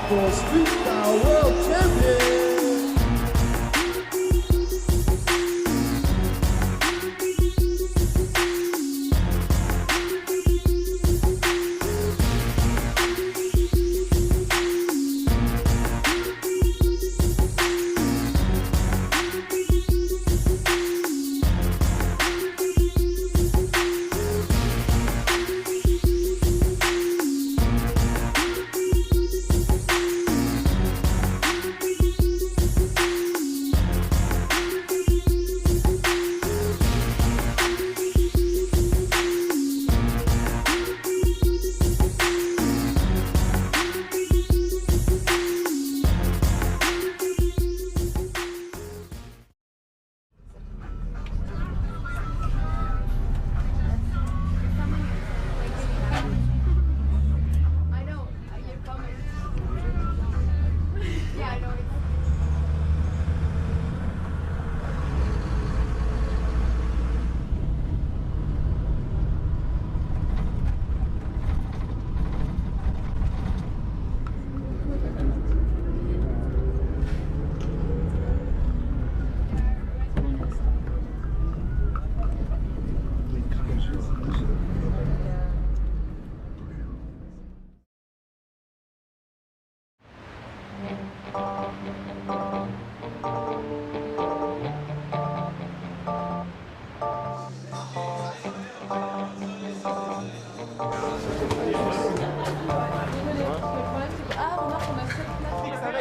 Bull's Freestyle World Champion.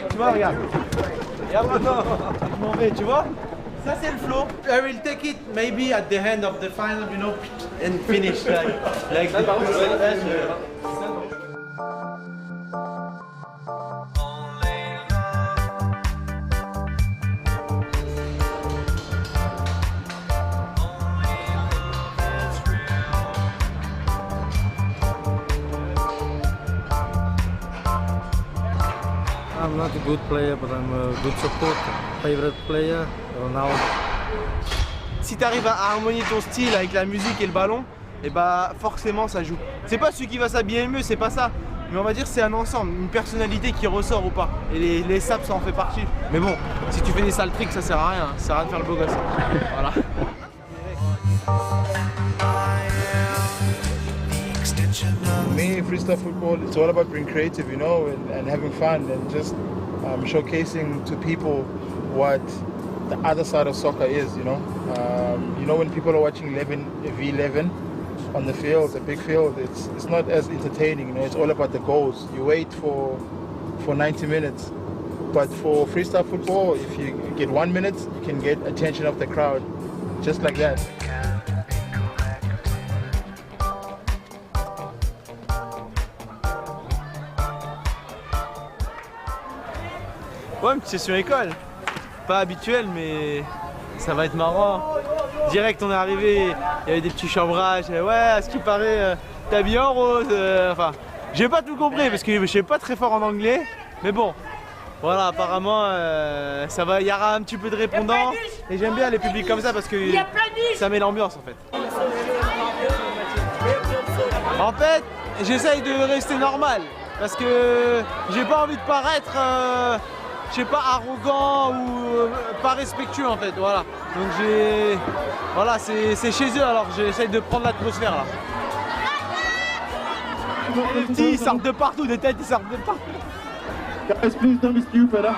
Tu vois, regarde. Regarde maintenant. Je m'en vais, tu vois. Ça c'est le flow. I will take it maybe at the end of the final, you know, and finish like I'm not a good player, but I'm a good supporter. Favorite player, Ronaldo. Si tu arrives à harmonier ton style avec la musique et le ballon, et bah forcément ça joue. C'est pas celui qui va s'habiller le mieux, c'est pas ça. Mais on va dire c'est un ensemble, une personnalité qui ressort ou pas. Et les saps ça en fait partie. Mais bon, si tu fais des sales tricks ça sert à rien. Ça sert à rien de faire le beau gosse. Voilà. For me, freestyle football, it's all about being creative, you know, and having fun and just showcasing to people what the other side of soccer is, you know. When people are watching 11v11 on the field, the big field, it's not as entertaining, you know, it's all about the goals. You wait for 90 minutes. But for freestyle football, if you get 1 minute, you can get attention of the crowd, just like that. Ouais, une petite session école. Pas habituelle, mais ça va être marrant. Direct, on est arrivé, il y avait des petits chambrages. Ouais, à ce qui paraît, t'es habillé en rose. Enfin, j'ai pas tout compris parce que je suis pas très fort en anglais. Mais bon, Voilà, apparemment, ça va, il y aura un petit peu de répondants. Et j'aime bien les publics comme ça parce que ça met l'ambiance en fait. En fait, j'essaye de rester normal parce que j'ai pas envie de paraître, je sais pas, arrogant ou pas respectueux en fait. Voilà. Donc voilà, c'est chez eux alors j'essaye de prendre l'atmosphère là. Les petits ils sortent de partout, des têtes ils sortent de partout. Guys, please don't be stupid. Huh?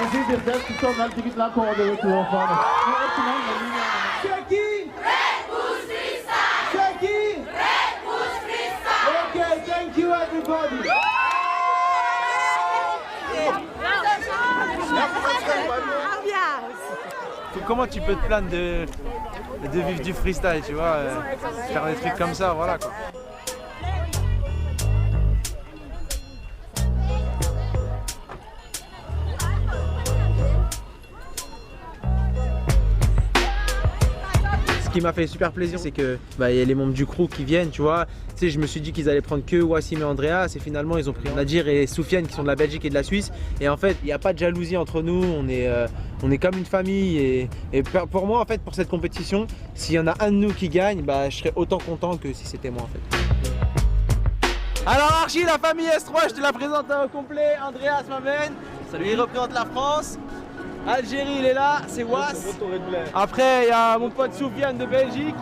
This is the best song I'll take it like all the way to our father. Shaki! Red Bull Freestyle! Shaki! Red Bull Freestyle! Okay, thank you everybody. Comment tu peux te plaindre de vivre du freestyle, tu vois, faire des trucs comme ça, voilà quoi. Ce qui m'a fait super plaisir, c'est que y a les membres du crew qui viennent, tu vois. Tu sais, je me suis dit qu'ils allaient prendre que Wassim et Andreas et finalement ils ont pris Nadir et Soufiane qui sont de la Belgique et de la Suisse. Et en fait, il n'y a pas de jalousie entre nous, on est comme une famille. Et pour moi, en fait, pour cette compétition, s'il y en a un de nous qui gagne, je serais autant content que si c'était moi en fait. Alors Archie, la famille S3, je te la présente au complet. Andreas m'amène. Salut. Il représente la France. Algérie, il est là, c'est Was. Après, il y a mon pote Soufiane de Belgique.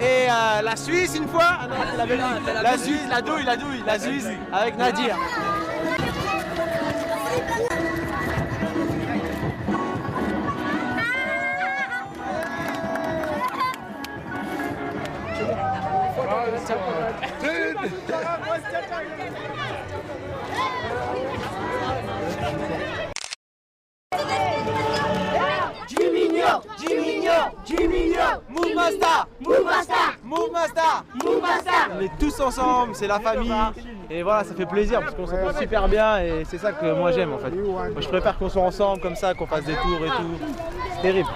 Et la Suisse une fois. Ah non, la Belgique. La Suisse, la Suisse avec Nadir. Jiminho, Move Master. On est tous ensemble, c'est la famille. Et voilà, ça fait plaisir parce qu'on s'entend super bien et c'est ça que moi j'aime en fait. Moi je préfère qu'on soit ensemble comme ça, qu'on fasse des tours et tout. C'est terrible.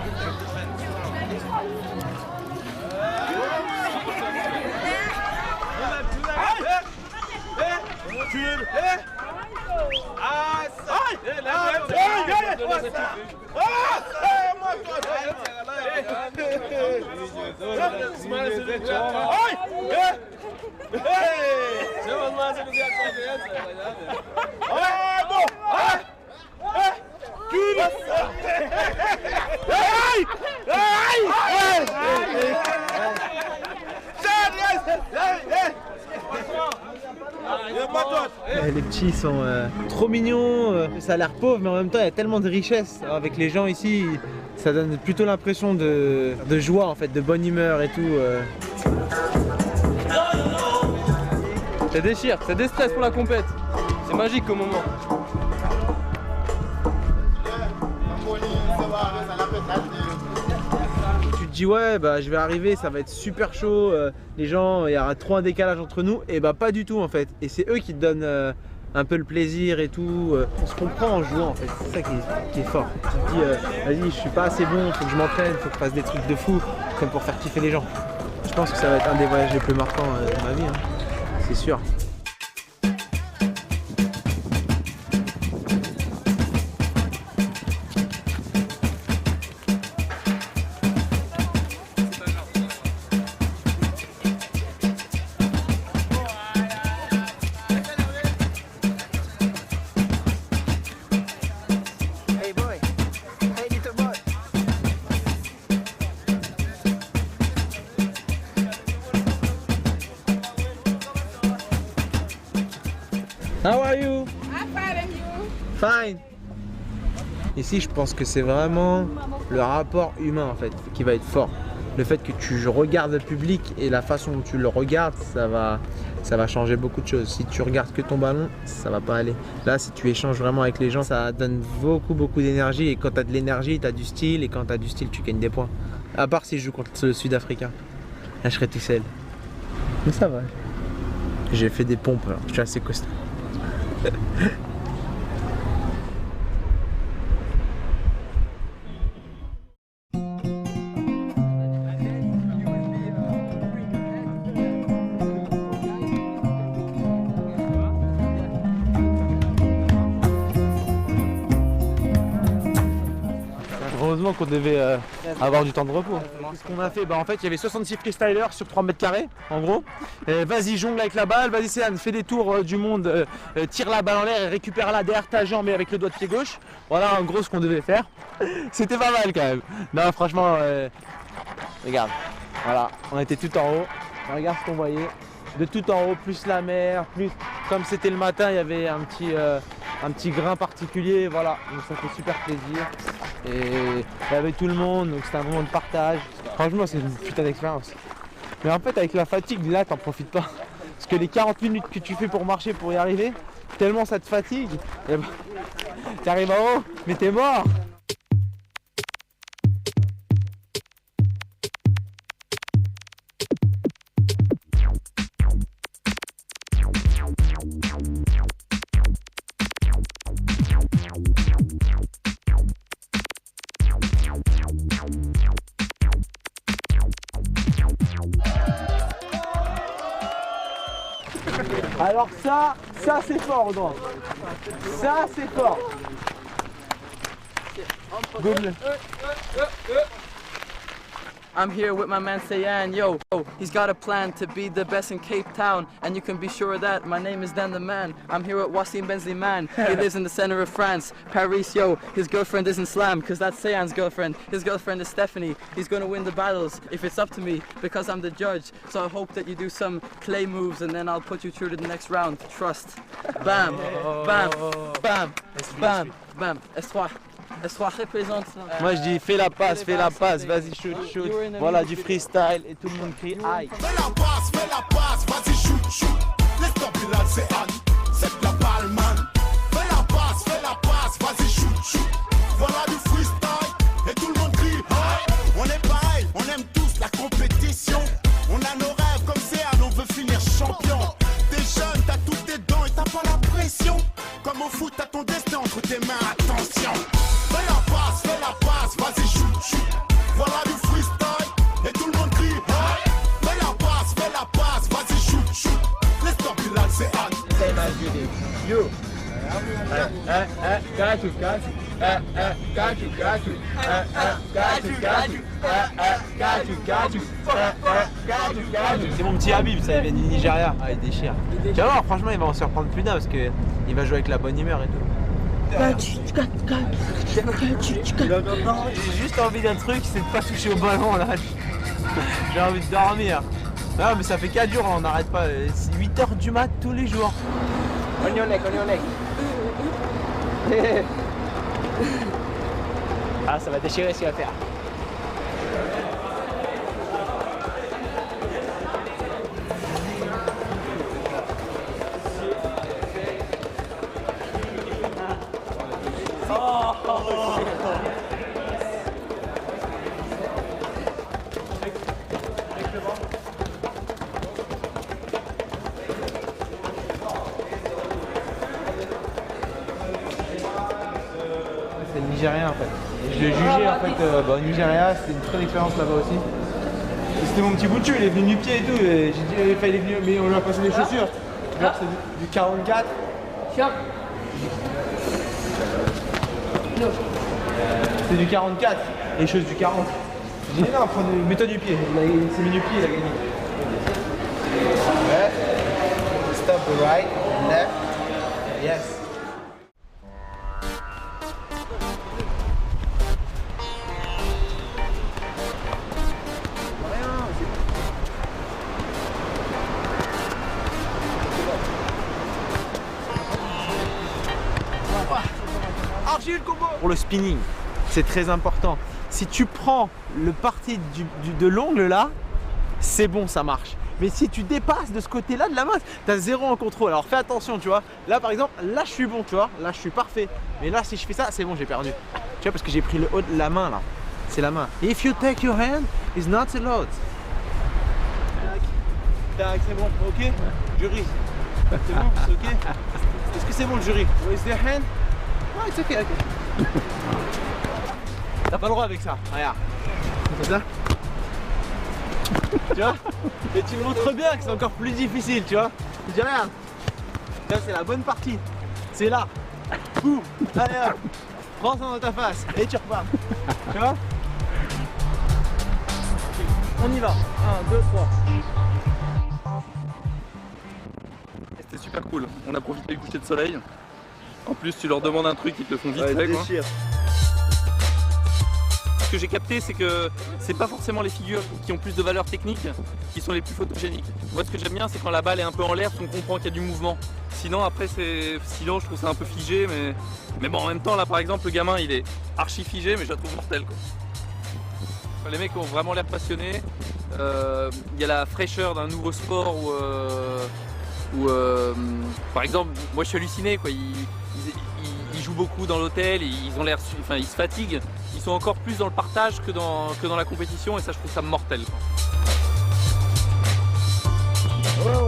Les petits sont trop mignons, ça a l'air pauvre mais en même temps il y a tellement de richesse avec les gens ici, ça donne plutôt l'impression de joie en fait, de bonne humeur et tout. Ça déchire, ça déstresse pour la compète, c'est magique au moment. Tu te dis ouais je vais arriver, ça va être super chaud, les gens, il y aura trop un décalage entre nous, et pas du tout en fait, et c'est eux qui te donnent un peu le plaisir et tout, on se comprend en jouant en fait, c'est ça qui est fort. Tu te dis vas-y je suis pas assez bon, faut que je m'entraîne, faut que je fasse des trucs de fou, comme pour faire kiffer les gens. Je pense que ça va être un des voyages les plus marquants de ma vie, hein. C'est sûr. How are you? I'm fine and you? Fine. Ici, je pense que c'est vraiment le rapport humain en fait qui va être fort. Le fait que tu regardes le public et la façon dont tu le regardes, ça va changer beaucoup de choses. Si tu regardes que ton ballon, ça va pas aller. Là, si tu échanges vraiment avec les gens, ça donne beaucoup d'énergie. Et quand tu as de l'énergie, tu as du style. Et quand tu as du style, tu gagnes des points. À part si je joue contre le Sud-Africain. Là, je serais tout seul. Mais ça va. J'ai fait des pompes, alors. Je suis assez costaud. Heureusement qu'on devait avoir du temps de repos. Ce qu'on a fait, en fait il y avait 66 freestylers sur 3 mètres carrés en gros. Vas-y jongle avec la balle, vas-y Céane, fais des tours du monde, tire la balle en l'air et récupère-la derrière ta jambe et avec le doigt de pied gauche. Voilà en gros ce qu'on devait faire. C'était pas mal quand même. Non franchement, regarde, voilà, on était tout en haut. Regarde ce qu'on voyait. De tout en haut, plus la mer, plus comme c'était le matin, il y avait un petit grain particulier, voilà, donc ça fait super plaisir. Et il y avait tout le monde, donc c'était un moment de partage. Franchement, c'est une putain d'expérience. Mais en fait, avec la fatigue, là, t'en profites pas. Parce que les 40 minutes que tu fais pour marcher, pour y arriver, tellement ça te fatigue, et ben, t'arrives en haut, mais t'es mort. Alors ça c'est fort, Audran. Ça c'est fort. Good. I'm here with my man Sayan, yo, he's got a plan to be the best in Cape Town, and you can be sure of that. My name is Dan the Man, I'm here with Wassim Benziman, he lives in the center of France, Paris, yo, his girlfriend isn't Slam, cause that's Sayan's girlfriend, his girlfriend is Stephanie, he's gonna win the battles, if it's up to me, because I'm the judge, so I hope that you do some clay moves, and then I'll put you through to the next round, trust. Bam, bam, bam, bam, bam, S3. S3 représente. Moi je dis fais la passe, vas-y shoot. Voilà du freestyle et tout le monde crie aïe. Fais la passe, vas-y shoot. Laisse tomber là, c'est Anne, c'est la balle man. Fais la passe, vas-y shoot. Voilà du freestyle et tout le monde crie aïe. On est pareil, on aime tous la compétition. On a nos rêves comme c'est Anne, on veut finir champion. T'es jeune, t'as toutes tes dents et t'as pas la pression. Comme au foot, t'as ton destin entre tes mains, attention. Fais la passe, vas-y shoot. Voilà du freestyle et tout le monde crie hey. Fais la passe, vas-y shoot. Laisse tomber là, c'est Anne. Yo. C'est mon petit Habib, ça il vient du Nigeria. Ah, il déchire. Tu vas voir, franchement il va en surprendre plus d'un parce qu'il va jouer avec la bonne humeur et tout. J'ai juste envie d'un truc, c'est de pas toucher au ballon là. J'ai envie de dormir. Non mais ça fait 4 jours, on n'arrête pas. C'est 8h du mat tous les jours. On your neck. Ah ça va déchirer ce qu'il va faire. C'est le Nigérien en fait. Je l'ai jugé en fait au Nigeria, c'était une très bonne expérience là-bas aussi. C'était mon petit bout de chou, il est venu nu-pied et tout, et j'ai dit il est venu, mais on lui a passé des chaussures. Genre c'est du 44. C'est du 44, les choses du 40. J'ai dit non, mets-toi du pied, il s'est mis du pied, il a gagné. Left, stop right, left, yes. pour le spinning. C'est très important. Si tu prends le parti de l'ongle là, c'est bon, ça marche. Mais si tu dépasses de ce côté-là de la main, tu as zéro en contrôle. Alors fais attention, tu vois. Là par exemple, là je suis bon, tu vois. Là je suis parfait. Mais là si je fais ça, c'est bon, j'ai perdu. Tu vois, parce que j'ai pris le haut de la main là. C'est la main. If you take your hand, it's not allowed. Tac, c'est bon, ok. Jury. C'est bon, c'est ok. Est-ce que c'est bon le jury? Raise their hand. Ouais, c'est ok, ok. T'as pas le droit avec ça, regarde. Comme ça. Tu vois? Et tu le montres bien que c'est encore plus difficile, tu vois? Tu dis regarde. Là c'est la bonne partie. C'est là. Boum. Allez hop. Prends ça dans ta face et tu repars. Tu vois? On y va. 1, 2, 3. C'était super cool. On a profité du coucher de soleil. En plus, tu leur demandes un truc, ils te le font vite fait, quoi. Ce que j'ai capté, c'est que c'est pas forcément les figures qui ont plus de valeur technique qui sont les plus photogéniques. Moi, ce que j'aime bien, c'est quand la balle est un peu en l'air, on comprend qu'il y a du mouvement. Sinon, après, sinon, je trouve ça un peu figé, mais bon, en même temps, là, par exemple, le gamin, il est archi figé, mais je la trouve mortel, quoi. Les mecs ont vraiment l'air passionnés. Il y a la fraîcheur d'un nouveau sport où par exemple, moi je suis halluciné, quoi. Ils jouent beaucoup dans l'hôtel, ils ont l'air, enfin ils se fatiguent. Ils sont encore plus dans le partage que dans la compétition, et ça je trouve ça mortel, quoi. Oh.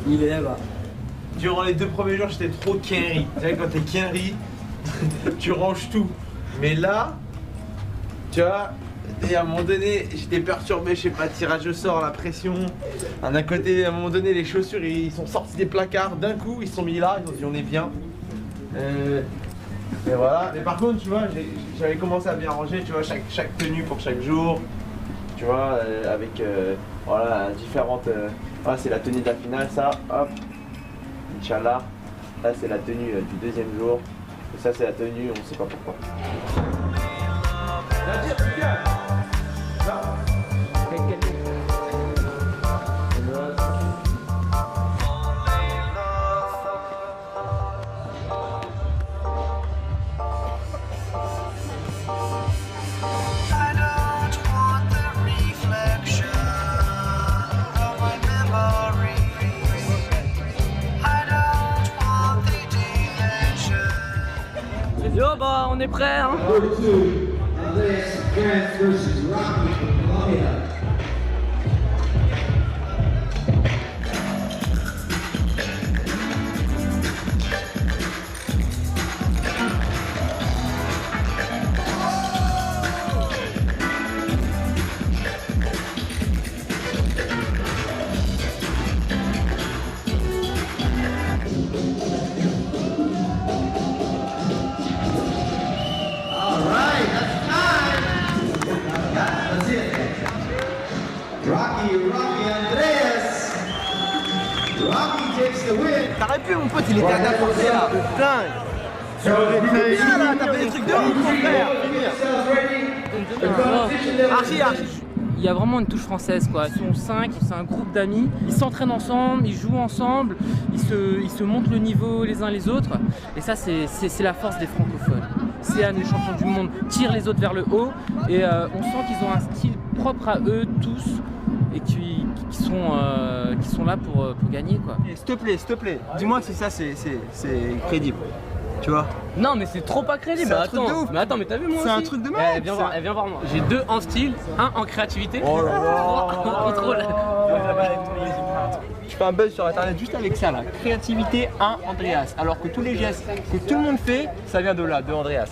Il est là-bas. Durant les 2 premiers jours, j'étais trop Kenry. Tu sais, quand t'es Kenry, tu ranges tout. Mais là, tu vois, et à un moment donné, j'étais perturbé, je sais pas, tirage au sort, la pression. D'un côté, à un moment donné, les chaussures, ils sont sortis des placards. D'un coup, ils sont mis là, ils ont dit on est bien. Et voilà. Mais par contre, tu vois, j'avais commencé à bien ranger, tu vois, chaque tenue pour chaque jour. Tu vois, avec voilà, différentes. Voilà, c'est la tenue de la finale, ça, hop. Inch'Allah. Là, c'est la tenue du 2e jour. Et ça, c'est la tenue, on sait pas pourquoi. Yo bah on est prêt hein. T'aurais pu, mon pote, il était à n'importe là. Dingue. Bien là, t'as fait des trucs de ouf, mon frère. Archi. Il y a vraiment une touche française, quoi. Ils sont 5, c'est un groupe d'amis. Ils s'entraînent ensemble, ils jouent ensemble, ils se montent le niveau les uns les autres. Et ça, c'est la force des francophones. Céane, les champions du monde, tirent les autres vers le haut. Et on sent qu'ils ont un style propre à eux tous et qui sont là pour gagner, quoi. S'il te plaît, dis-moi si ça c'est crédible. Tu vois? Non mais c'est trop pas crédible. C'est un truc de ouf. Mais attends, mais t'as vu moi aussi? C'est un truc de malade. Viens voir moi. J'ai 2 en style, 1 en créativité. Oh là là. 3 en contrôle. Je fais un buzz sur internet juste avec ça là. Créativité 1 Andreas. Alors que tous les gestes que tout le monde fait, ça vient de là, de Andreas.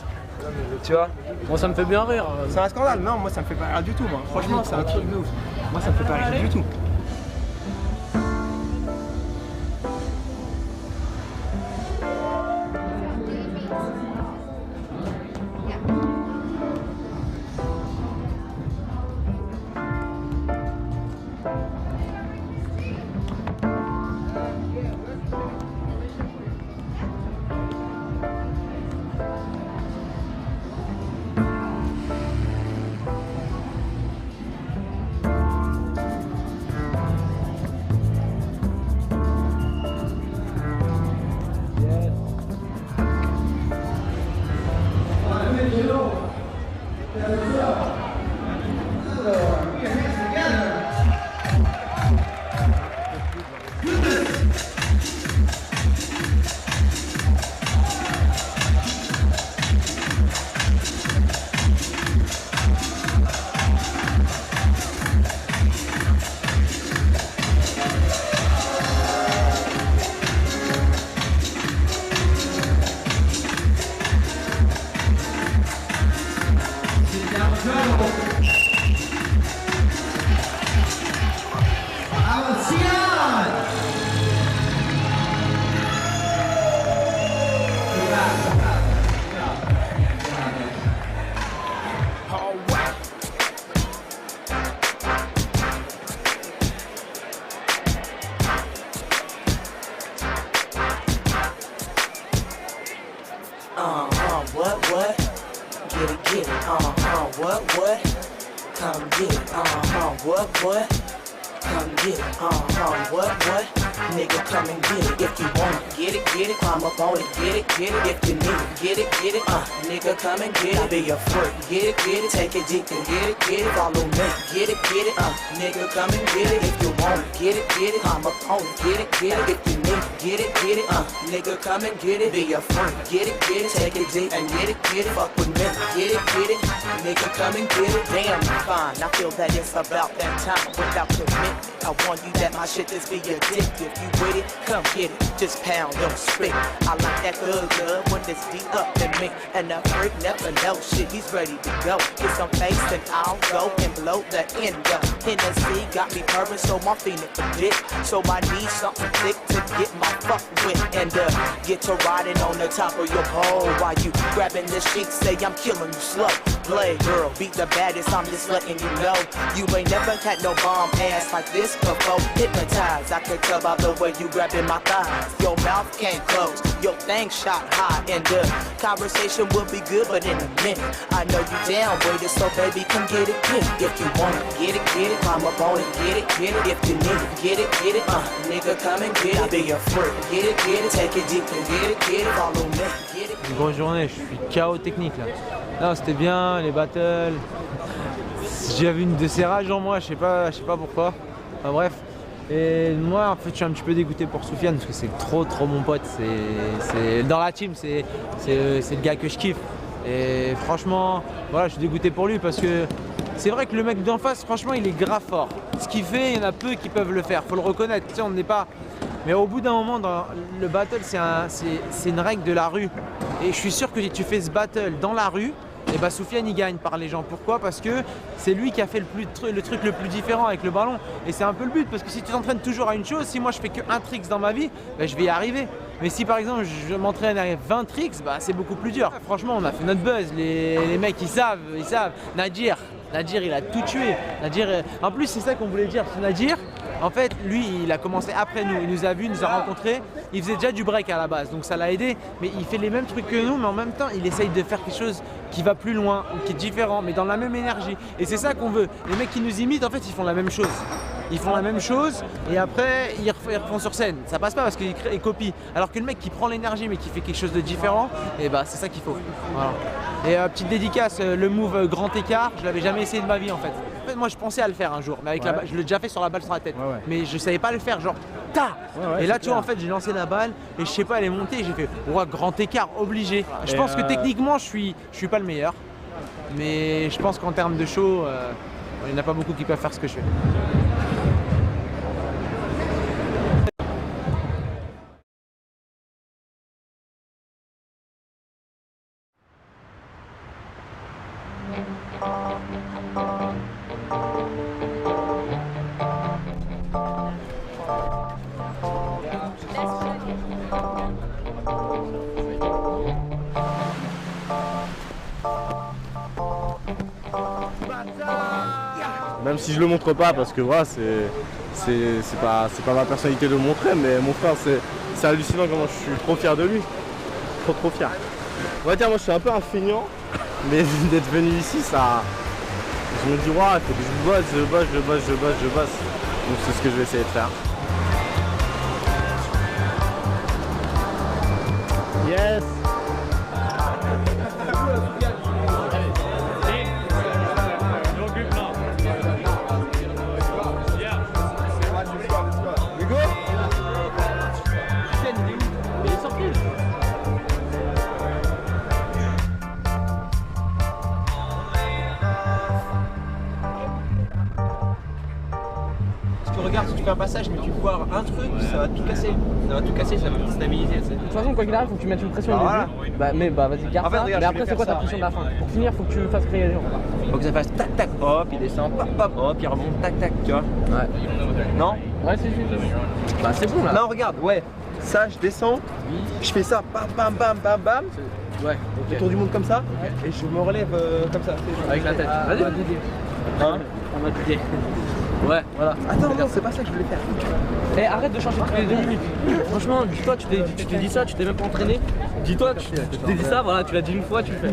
Tu vois? Moi ça me fait bien rire. C'est un scandale. Non, moi ça me fait pas rire du tout. Moi. Franchement, c'est un truc de ouf. Moi ça me fait pas rire du tout. What? Get it, what? Come get it, what? Come get it, what? Nigga, come and get it. If you want it, get it, climb up on it, get it. If you need it, get it, nigga, come and get it. Be a freak, get it, take it deep and get it, follow me, get it, nigga, come and get it. If you want it, get it, climb up on it, get it. If you need it, get it, nigga, come and get it. Be a freak, get it, take it deep and get it, fuck with me, get it, nigga, come and get it. Damn, fine, I feel that it's about that time without commitment. I want you that my shit just be addictive. You with it, come get it, just pound, don't spit. I like that good when it's deep up in me. And the freak never know shit, he's ready to go. Get some face and I'll go and blow the endo. Hennessy got me purring, so my feeling for dick. So I need something thick to get my fuck with. And get to riding on the top of your pole while you grabbing the sheet, say I'm killing you slow. Play girl, beat the baddest, I'm just letting you know. You ain't never had no bomb ass like this before. Hypnotized, I can tell by the way you grabbing my thighs. Your mouth can't close, your thing shot high. And the conversation will be good, but in a minute I know you down with it, so baby come get it. If you want it, get it, climb up on it, get it. If you need it, get it, nigga come and get it. Be a freak, get it, take it deep and get it, follow me, get it. Une grosse journée, je suis KO technique là. Non, c'était bien, les battles. J'avais une de ces rages en moi, je sais pas pourquoi. Enfin bref. Et moi en fait je suis un petit peu dégoûté pour Soufiane parce que c'est trop mon pote. C'est dans la team, c'est le gars que je kiffe. Et franchement, voilà, je suis dégoûté pour lui parce que c'est vrai que le mec d'en face, franchement, il est grave fort. Ce qu'il fait, il y en a peu qui peuvent le faire, faut le reconnaître. Tu sais, on n'est pas. Mais au bout d'un moment, dans le battle, c'est une règle de la rue. Et je suis sûr que si tu fais ce battle dans la rue, et bah Soufiane il gagne par les gens. Pourquoi? Parce que c'est lui qui a fait le truc le plus différent avec le ballon. Et c'est un peu le but, parce que si tu t'entraînes toujours à une chose, si moi je fais qu'un tricks dans ma vie, bah, je vais y arriver. Mais si par exemple je m'entraîne à 20 tricks, bah, c'est beaucoup plus dur. Franchement, on a fait notre buzz, les mecs ils savent. Nadir il a tout tué. En plus c'est ça qu'on voulait dire, c'est Nadir. En fait, lui, il a commencé après nous, il nous a vus, il nous a rencontrés, il faisait déjà du break à la base, donc ça l'a aidé, mais il fait les mêmes trucs que nous, mais en même temps, il essaye de faire quelque chose qui va plus loin, ou qui est différent, mais dans la même énergie. Et c'est ça qu'on veut. Les mecs qui nous imitent, en fait, ils font la même chose. Ils font la même chose et après ils refont sur scène. Ça passe pas parce qu'ils copient. Alors que le mec qui prend l'énergie mais qui fait quelque chose de différent, et bah c'est ça qu'il faut. Voilà. Et petite dédicace, le move grand écart, je l'avais jamais essayé de ma vie en fait. En fait moi je pensais à le faire un jour, mais avec je l'ai déjà fait sur la balle sur la tête. Mais je savais pas le faire, genre ta. Et là, tu vois, en fait, j'ai lancé la balle et je sais pas, elle est montée et j'ai fait, ouais, grand écart, obligé. Je pense que techniquement, je suis pas le meilleur. Mais je pense qu'en termes de show, il n'y en a pas beaucoup qui peuvent faire ce que je fais. Même si je le montre pas parce que voilà, c'est pas ma personnalité de le montrer, mais mon frère c'est hallucinant comment je suis trop fier de lui. Trop fier. On va dire moi je suis un peu un feignant, mais d'être venu ici ça. Je me dis ouais, il faut que je bosse. Donc c'est ce que je vais essayer de faire. Yes. Regarde, si tu fais un passage, mais tu vois un truc, ça va tout casser. Ça va te déstabiliser. De toute façon, quoi qu'il arrive, faut que tu mettes une pression au début. Bah vas-y, garde ça. Regarde, mais après, c'est quoi ta pression de la fin? Pour finir, faut que tu fasses crier les gens. Faut que ça fasse tac tac, hop, il descend, pop, hop, il remonte, tac tac, tu vois. Ouais. Non? Ouais, si. Bah c'est bon là. Non, regarde, ouais. Ça, je descends, je fais ça, bam. Ouais, le tour du monde comme ça, et je me relève comme ça. Avec la tête. Vas-y. Hein? On va t'aider. Ouais, voilà. Attends, non, c'est pas ça que je voulais faire. Eh, arrête de changer toutes les 2 minutes. Franchement, dis-toi, tu t'es dit ça, tu t'es même pas entraîné. Dis-toi, tu t'es dit ça, voilà, tu l'as dit une fois, tu le fais.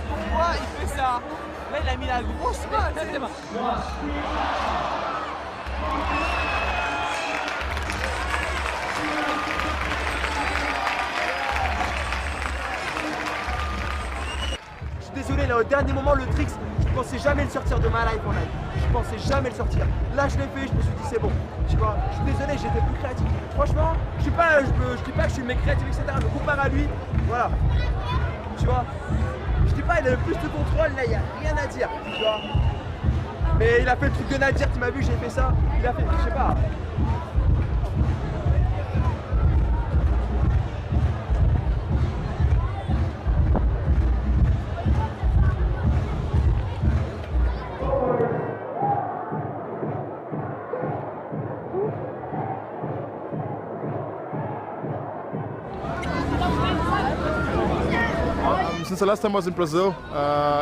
Pourquoi il fait ça? Là, il a mis la grosse main. Je suis désolé, là, au dernier moment, le trick, je pensais jamais le sortir de ma life en live. Je pensais jamais le sortir. Là, je l'ai fait, je me suis dit, c'est bon. Tu vois, je suis désolé, j'étais plus créatif. Franchement, je dis pas que je suis mec créatif, etc. Mais comparé à lui, voilà. Tu vois, je dis pas, il a le plus de contrôle, là, il n'y a rien à dire. Tu vois. Mais il a fait le truc de Nadir, tu m'as vu, j'ai fait ça. Il a fait, je sais pas. Since the last time I was in Brazil,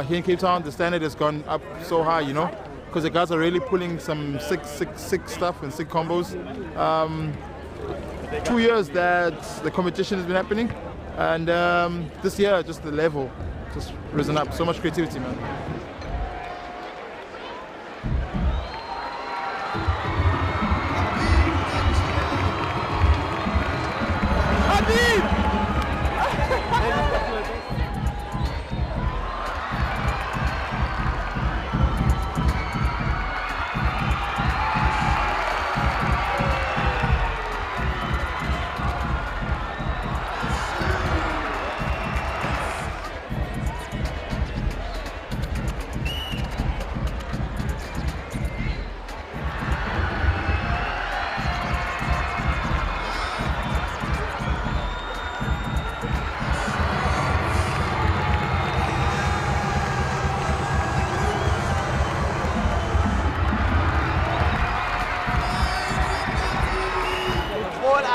here in Cape Town, the standard has gone up so high, you know, because the guys are really pulling some sick stuff and sick combos. 2 years that the competition has been happening, and this year just the level just risen up. So much creativity, man.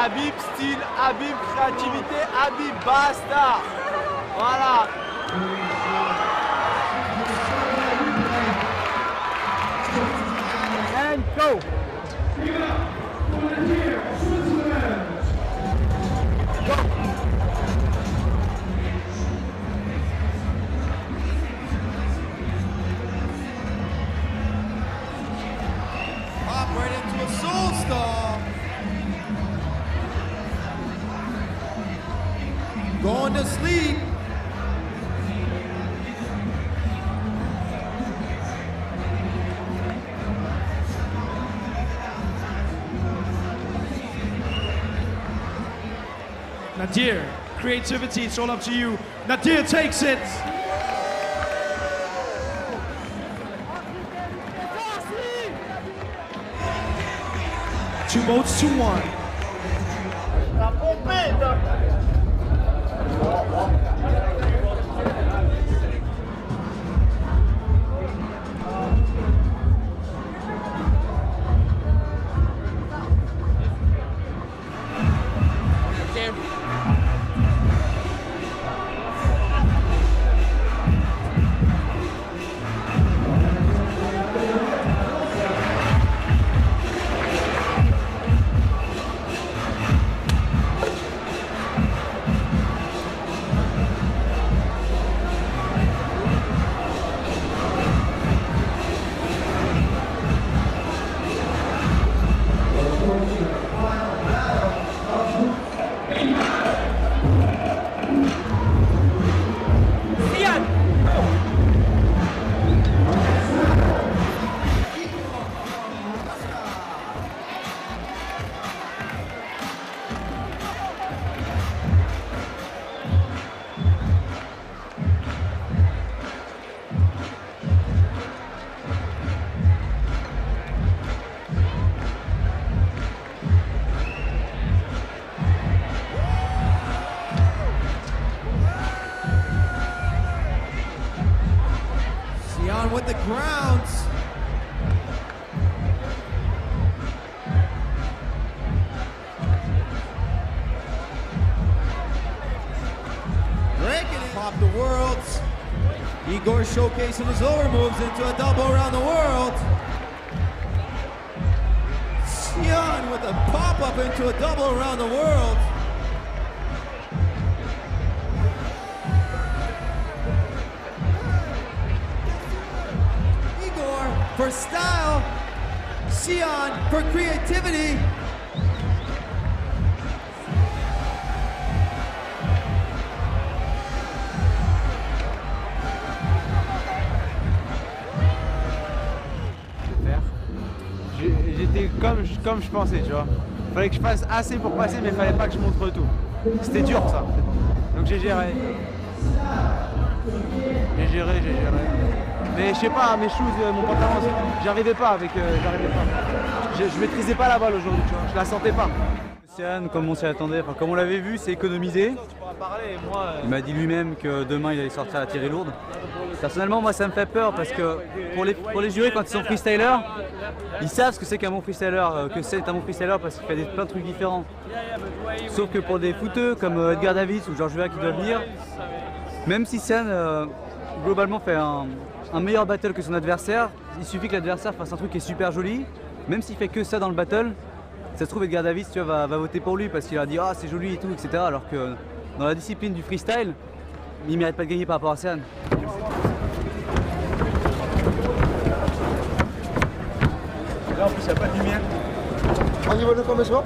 Habib style, Habib créativité, Habib basta. Voilà. And go. going to sleep. Nadir, creativity, it's all up to you. Nadir takes it. Two votes to one. Sion with the grounds. Breaking it. Pop the worlds. Igor showcasing his lower moves into a double around the world. Sion with a pop-up into a double around the world. For style, Sion for creativity. J'étais comme je pensais, tu vois. Fallait que je fasse assez pour passer, mais fallait pas que je montre tout. C'était dur ça. Donc j'ai géré. J'ai géré. Mais je sais pas, mes shoes, mon pantalon, j'arrivais pas avec. Je maîtrisais pas la balle aujourd'hui, tu vois. Je la sentais pas. Sion, comme on s'y attendait, enfin, comme on l'avait vu, c'est économisé. Il m'a dit lui-même que demain il allait sortir la tirée lourde. Personnellement, moi ça me fait peur parce que pour les jurés, quand ils sont freestylers, ils savent ce que c'est qu'un bon freestyler, parce qu'il fait plein de trucs différents. Sauf que pour des footeux comme Edgar Davids ou Georges Weah qui doivent venir, même si Sion globalement fait un meilleur battle que son adversaire, il suffit que l'adversaire fasse un truc qui est super joli, même s'il fait que ça dans le battle, ça se trouve Edgar Davids tu vois, va voter pour lui parce qu'il a dit ah c'est joli et tout, etc. Alors que dans la discipline du freestyle, il ne mérite pas de gagner par rapport à Sion. Là en plus il n'y a pas de lumière. Au niveau de l'information,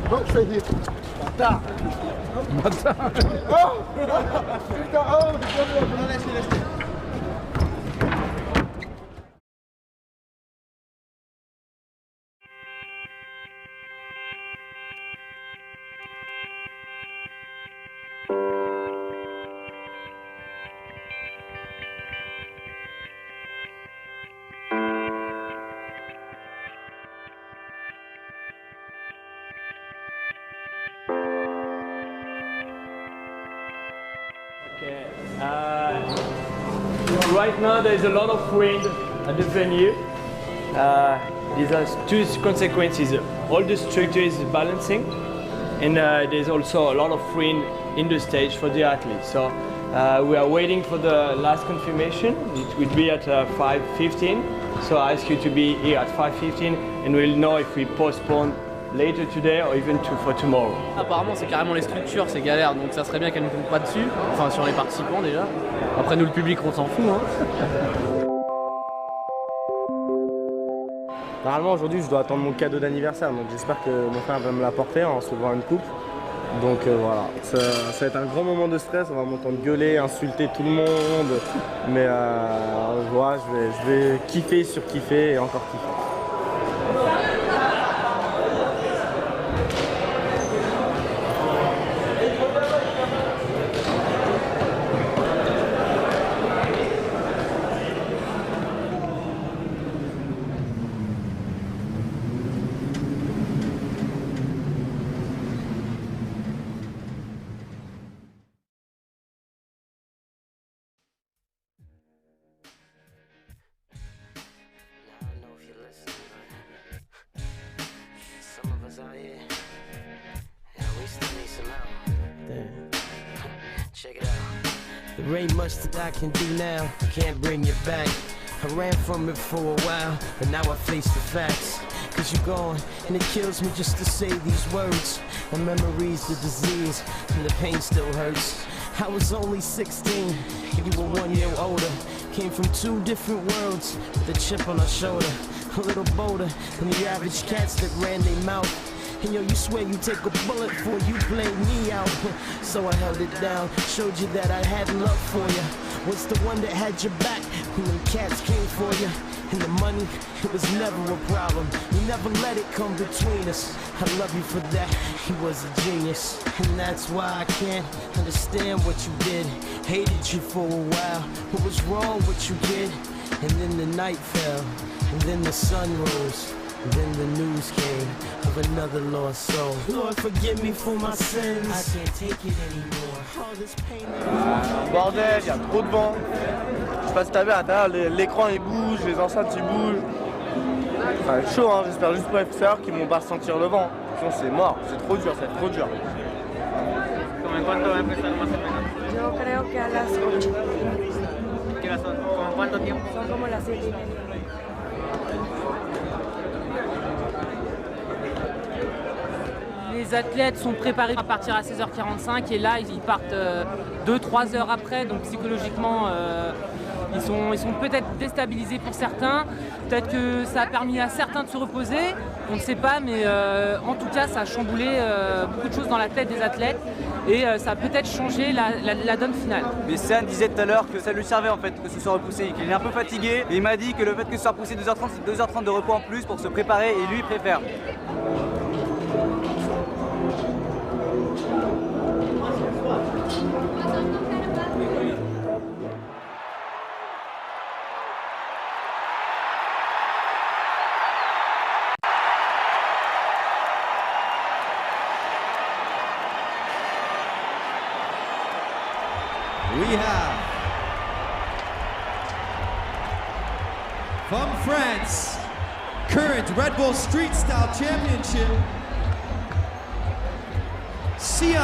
donc je fais hit. Bâtard. Bâtard. Oh putain, oh laisse. Right now there is a lot of wind at the venue. These are two consequences. All the structure is balancing and there's also a lot of wind in the stage for the athletes. So we are waiting for the last confirmation. It will be at 5:15. So I ask you to be here at 5:15 and we'll know if we postpone later today or even for tomorrow. Apparemment c'est carrément les structures, c'est galère, donc ça serait bien qu'elles ne tombent pas dessus, enfin sur les participants déjà. Après nous le public on s'en fout. Normalement aujourd'hui je dois attendre mon cadeau d'anniversaire, donc j'espère que mon frère va me l'apporter en se levant une coupe. Donc voilà, ça va être un grand moment de stress, on va m'entendre gueuler, insulter tout le monde, mais voilà, je vais kiffer, surkiffer et encore kiffer. Check it out. There ain't much that I can do now, can't bring you back. I ran from it for a while, but now I face the facts. Cause you're gone, and it kills me just to say these words. My memory's the disease, and the pain still hurts. I was only 16, and you were 1 year older. Came from two different worlds, with a chip on our shoulder. A little bolder than the average cats that ran their mouth. And yo, you swear you take a bullet before you play me out. So I held it down, showed you that I had love for you. Was the one that had your back when them cats came for you. And the money, it was never a problem. You never let it come between us. I love you for that, he was a genius. And that's why I can't understand what you did. Hated you for a while, what was wrong what you did? And then the night fell, and then the sun rose. Then the news came of another lost soul. Lord, forgive me for my sins. I can't take it anymore. All this pain. Bordel, il y a trop de vent. Je sais pas si t'as vu à l'intérieur, l'écran il bouge, les enceintes ils bougent. Ça va être chaud, hein. J'espère juste pour les professeurs qu'ils vont pas ressentir le vent. Sinon c'est mort, c'est trop dur, ça va être trop dur. Yo creo que a las 8. ¿Qué horas son? ¿Como cuánto tiempo? Son como las 7:30. Les athlètes sont préparés à partir à 16h45 et là ils partent 2-3 heures après, donc psychologiquement ils sont peut-être déstabilisés pour certains, peut-être que ça a permis à certains de se reposer, on ne sait pas, mais en tout cas ça a chamboulé beaucoup de choses dans la tête des athlètes et ça a peut-être changé la donne finale. Mais Sean disait tout à l'heure que ça lui servait en fait que ce soit repoussé, qu'il est un peu fatigué et il m'a dit que le fait que ce soit repoussé 2h30 c'est 2h30 de repos en plus pour se préparer et lui il préfère. We have from France, current Red Bull Street Style Championship, Sion.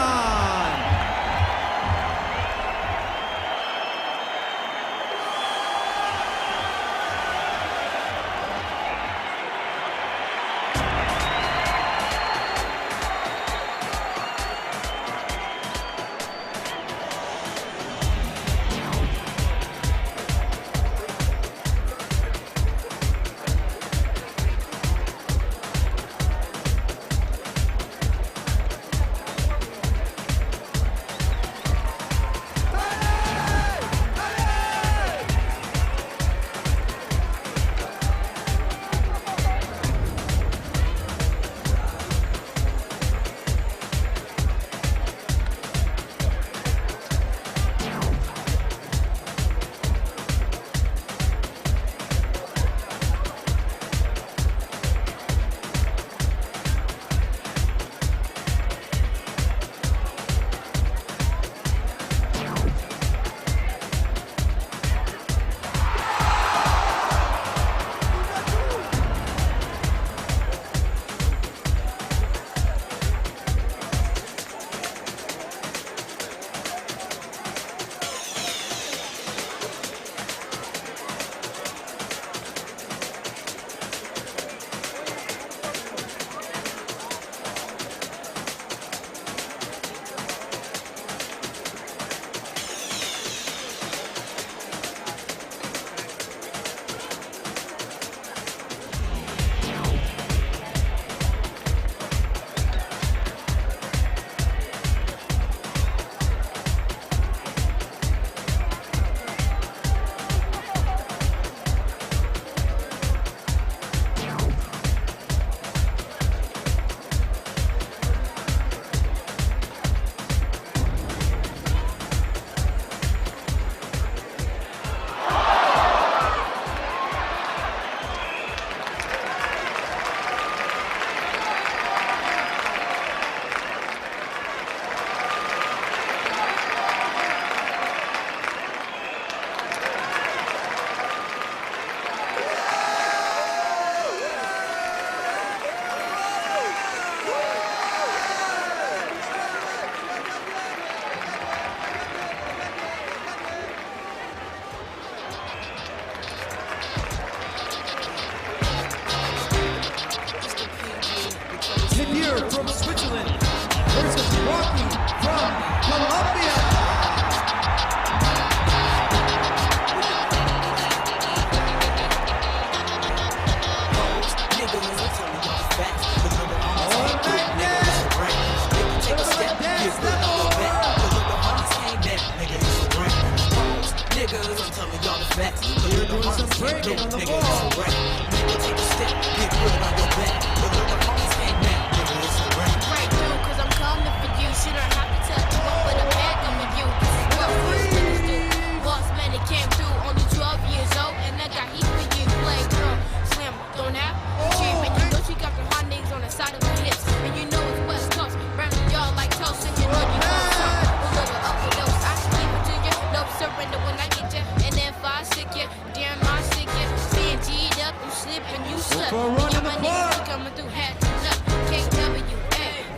Nigga, it's a wreck. Nigga, take a step, get put on your back. The little homies came back. Nigga, it's a wreck. Right through, cause I'm coming for you. She don't have to touch you up with a bag on you. This is what real niggas do. Boss man, it came through, only 12 years old, and I got heat for you. Play girl, slam, don't have cheap. And you know she got the hot niggas on the side of her hips. And you know it's West Coast, burning y'all like toast. And you know you want some, a little overdose. I should give it to you, no surrender when I get you. And then if I sick you, damn I sick you. Being G'd up, you slip and you slip. For a run in the niggas coming through, hat to nut. KW,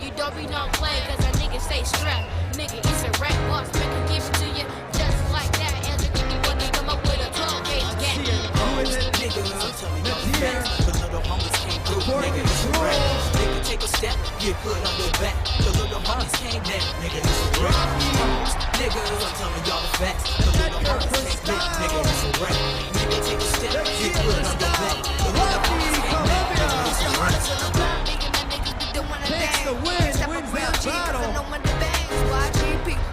you don't be no play, cause a nigga stay strapped. Nigga, it's a rap boss, man can give it to you just like that. As a nigga, when they come up with a 12-gauge gat. Nigga, I'm telling y'all the facts. The little homies came through. Nigga, it's a wreck. Nigga, take a step, get put on your back. The little homies came back. Nigga, it's a wreck. Nigga, I'm telling y'all the facts. The little homies came through. Nigga, it's a wreck. Nigga, take a step, get put on your back. The little homies came back. Nigga, it's a wreck. Takes the win, wins that battle.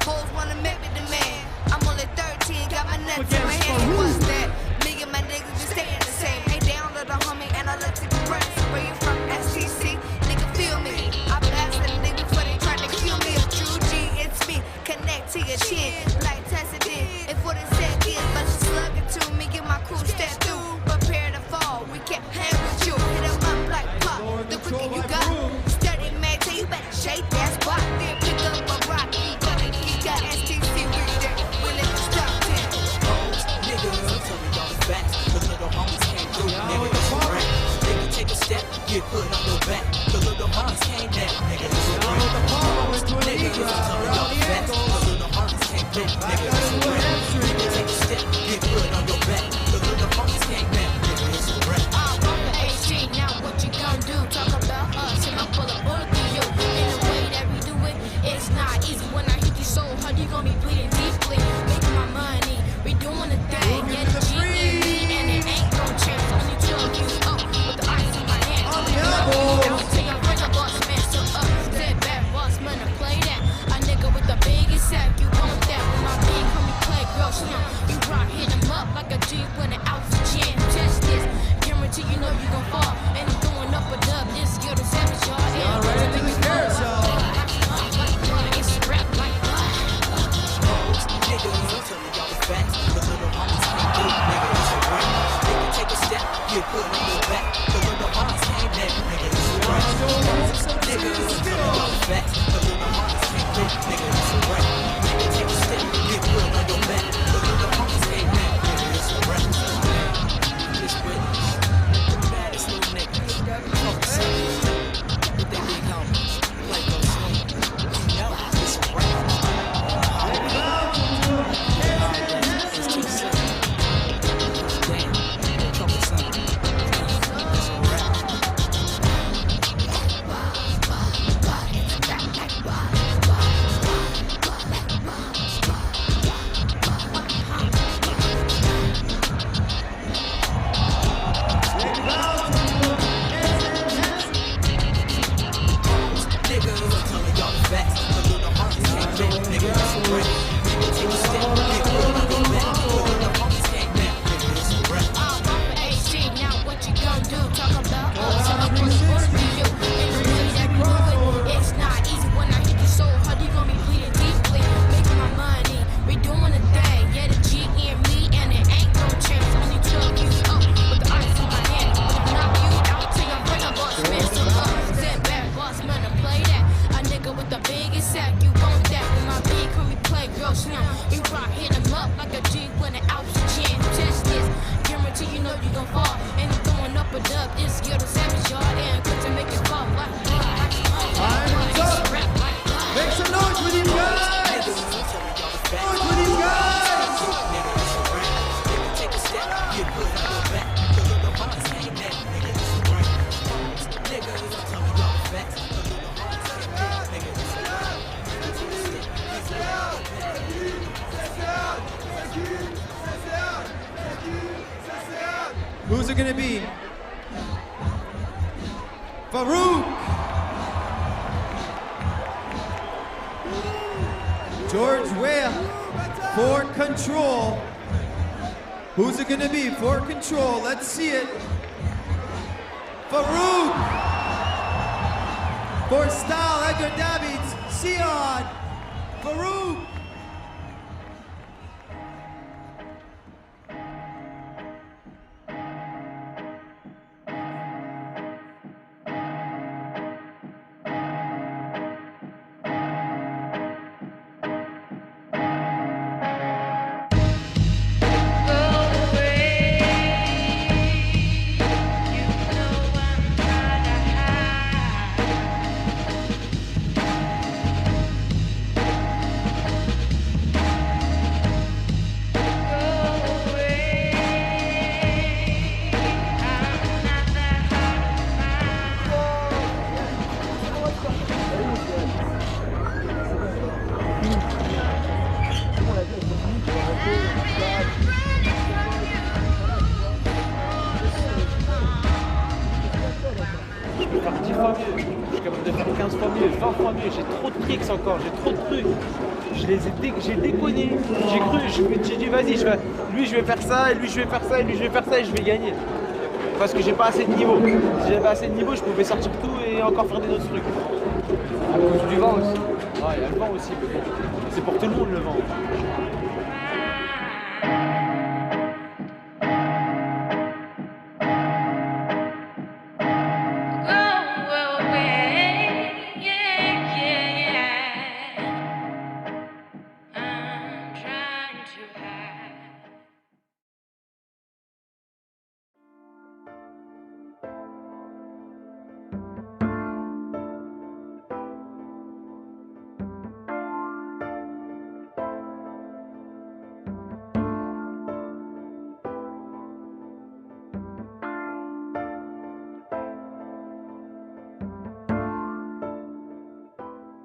Hoes wanna make me the man. I'm only 13, got my nuts in my hand. What's that? Me and my niggas just staying the same. Hey, down to the homie, and I let you run. So where you from? STC? Nigga, feel me. I blast a nigga before they try to kill me. A true G, it's me. Connect to your chin, like Tessa did. If what it said is, but you slug it to me, get my crew step through. Prepare to fall, we can't hang with you. Hit 'em up like pop, the quicker you got. Steady man, tell you better shake that spot. Then pick up a rock, he got STC with it. We live in Stockton. Nigga, I'm telling y'all the facts. The little homies came through. Nigga, it's a wreck. Nigga, take a step, get put on your back. The little homies came back. Nigga, it's a wreck. Nigga, I'm telling y'all the facts. The little homies came through. Nigga, it's a wreck. Nigga, take a step, get put on your back. The little homies came back. Nigga, it's a wreck. I'm on the HG, now what you gon' do? Talk about us, and I'm full of bullet through you. In the way that we do it, it's not easy. When I hit you so hard, you gon' be bleeding deeply. Making my money, we doing a thing. Get a G in me, and it ain't no chance. Only 12 years old, with the ice in my hand. Don't take a break, a boss man, so step back, boss man, to play that. A nigga with the biggest sack, you want that. When my big homie play, girl, slam. You rock, hit him up like a G when the oxygen. Just this, guarantee you know you gon' fall. And he throwing up a dub, this girl the savage, y'all. Y'all ready to make carousel? It's a rap like Nigga, I'm telling y'all the facts. The little homies came through. Nigga, it's a wreck. Nigga, take a step, get put on your back. The little homies came back. Nigga, it's a wreck. Nigga, I'm telling y'all the facts. The little homies came through. Nigga, it's a wreck. Nigga, take a step, get put on your back. The little homies came back. Nigga, it's a wreck. It's witness. The baddest little niggas. Talk serious. With they big homies. Like those swingers. You know, it's a wreck. Who's it gonna be? Farouk! George Weah for Control. Who's it gonna be for control? Let's see it. Farouk. For style, Edgar Davids. Sion. Farouk. Je peux faire 10 fois mieux, je suis capable de faire 15 fois mieux, 20 fois mieux, j'ai trop de tricks encore, j'ai trop de trucs. J'ai déconné, j'ai cru, j'ai dit vas-y, lui je vais faire ça, et lui je vais faire ça, et lui je vais faire ça et je vais gagner. Parce que j'ai pas assez de niveau. Si j'avais assez de niveau, je pouvais sortir tout et encore faire des autres trucs. À cause du vent aussi. Ouais, il y a le vent aussi, mais bon, c'est pour tout le monde le vent.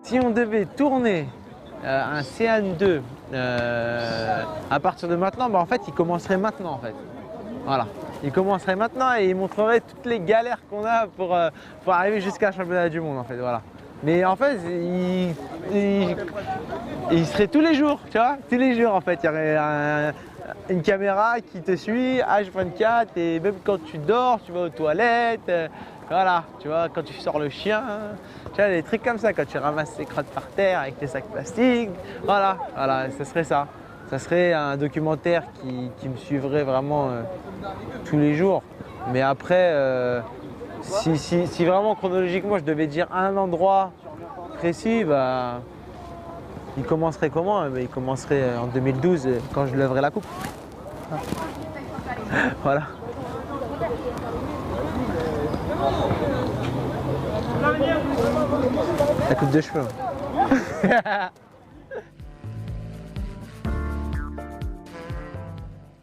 Si on devait tourner un CN2 à partir de maintenant, bah en fait il commencerait maintenant en fait. Voilà. Il commencerait maintenant et il montrerait toutes les galères qu'on a pour arriver jusqu'à un championnat du monde en fait. Voilà. Mais en fait, il serait tous les jours, tu vois, tous les jours en fait. Il y aurait une caméra qui te suit H24 et même quand tu dors, tu vas aux toilettes, voilà, tu vois, quand tu sors le chien, tu vois, des trucs comme ça, quand tu ramasses tes crottes par terre avec tes sacs plastiques, voilà, ça serait ça. Ça serait un documentaire qui me suivrait vraiment tous les jours. Mais après, si vraiment chronologiquement je devais dire un endroit précis, bah, il commencerait comment? Il commencerait en 2012 quand je lèverai la coupe. Voilà. La coupe de cheveux.